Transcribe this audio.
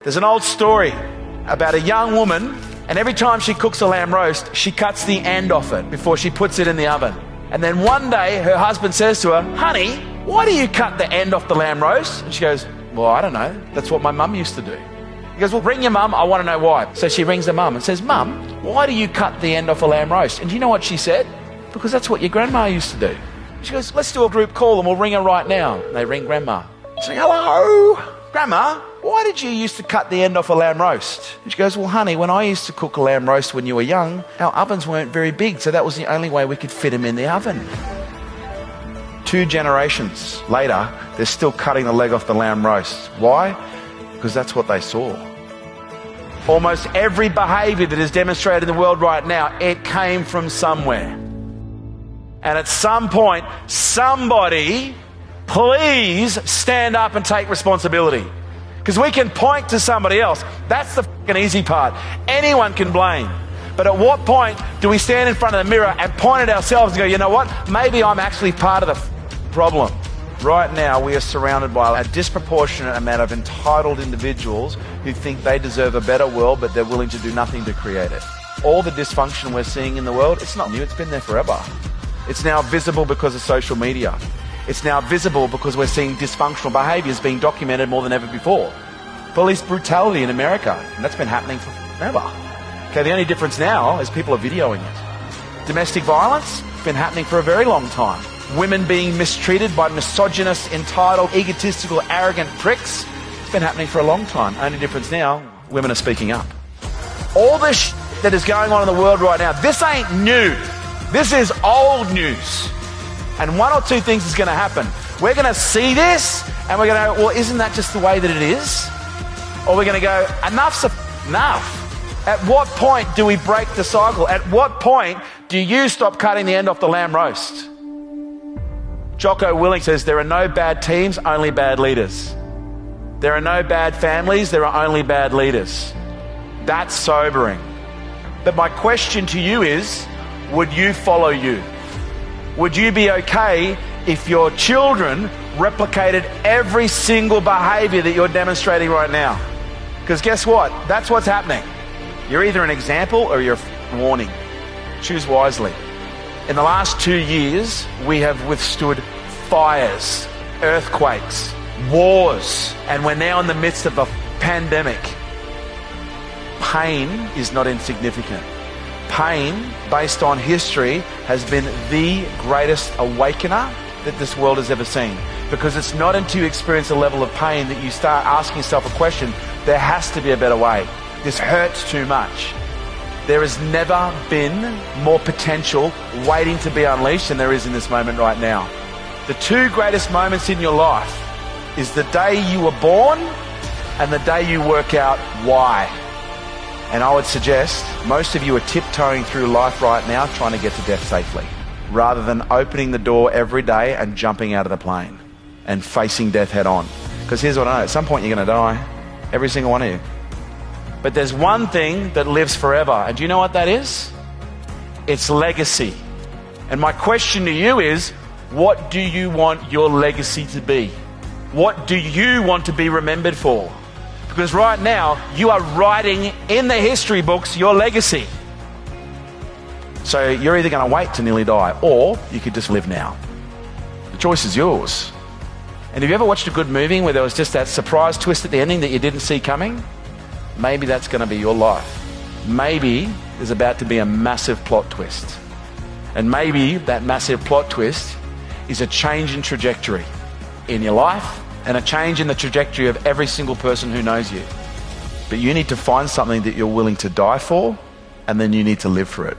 There's an old story about a young woman, and every time she cooks a lamb roast, she cuts the end off it before she puts it in the oven. And then one day her husband says to her, "Honey, why do you cut the end off the lamb roast?" And she goes, "Well, I don't know. That's what my mum used to do." He goes, "Well, ring your mum. I want to know why." So she rings her mum and says, "Mum, why do you cut the end off a lamb roast?" And do you know what she said? "Because that's what your grandma used to do." She goes, "Let's do a group call and we'll ring her right now." And they ring Grandma. She says, "Hello, Grandma, why did you used to cut the end off a lamb roast?" And she goes, "Well, honey, when I used to cook a lamb roast when you were young, our ovens weren't very big, so that was the only way we could fit them in the oven." 2 generations later, they're still cutting the leg off the lamb roast. Why? Because that's what they saw. Almost every behavior that is demonstrated in the world right now, it came from somewhere. And at some point, somebody, please stand up and take responsibility. Because we can point to somebody else. That's the fucking easy part. Anyone can blame. But at what point do we stand in front of the mirror and point at ourselves and go, "You know what? Maybe I'm actually part of the problem." Right now, we are surrounded by a disproportionate amount of entitled individuals who think they deserve a better world, but they're willing to do nothing to create it. All the dysfunction we're seeing in the world, it's not new. It's been there forever. It's now visible because of social media. It's now visible because we're seeing dysfunctional behaviors being documented more than ever before. Police brutality in America, and that's been happening forever. Okay, the only difference now is people are videoing it. Domestic violence, been happening for a very long time. Women being mistreated by misogynist, entitled, egotistical, arrogant pricks, it's been happening for a long time. Only difference now, women are speaking up. All this that is going on in the world right now, this ain't new. This is old news. And one or two things is going to happen. We're going to see this and we're going to go, "Well, isn't that just the way that it is?" Or we're going to go, "Enough's enough." At what point do we break the cycle? At what point do you stop cutting the end off the lamb roast? Jocko Willink says there are no bad teams, only bad leaders. There are no bad families, there are only bad leaders. That's sobering. But my question to you is, would you follow you? Would you be okay if your children replicated every single behavior that you're demonstrating right now? Because guess what? That's what's happening. You're either an example or you're a warning. Choose wisely. In the last 2 years, we have withstood fires, earthquakes, wars, and we're now in the midst of a pandemic. Pain is not insignificant. Pain, based on history, has been the greatest awakener that this world has ever seen. Because it's not until you experience a level of pain that you start asking yourself a question, there has to be a better way. This hurts too much. There has never been more potential waiting to be unleashed than there is in this moment right now. The 2 greatest moments in your life is the day you were born and the day you work out why. And I would suggest most of you are tiptoeing through life right now trying to get to death safely, rather than opening the door every day and jumping out of the plane and facing death head on. Because here's what I know, at some point you're going to die, every single one of you. But there's one thing that lives forever, and do you know what that is? It's legacy. And my question to you is, what do you want your legacy to be? What do you want to be remembered for? Because right now, you are writing in the history books your legacy. So you're either going to wait to nearly die, or you could just live now. The choice is yours. And have you ever watched a good movie where there was just that surprise twist at the ending that you didn't see coming? Maybe that's going to be your life. Maybe there's about to be a massive plot twist. And maybe that massive plot twist is a change in trajectory in your life, and a change in the trajectory of every single person who knows you. But you need to find something that you're willing to die for, and then you need to live for it.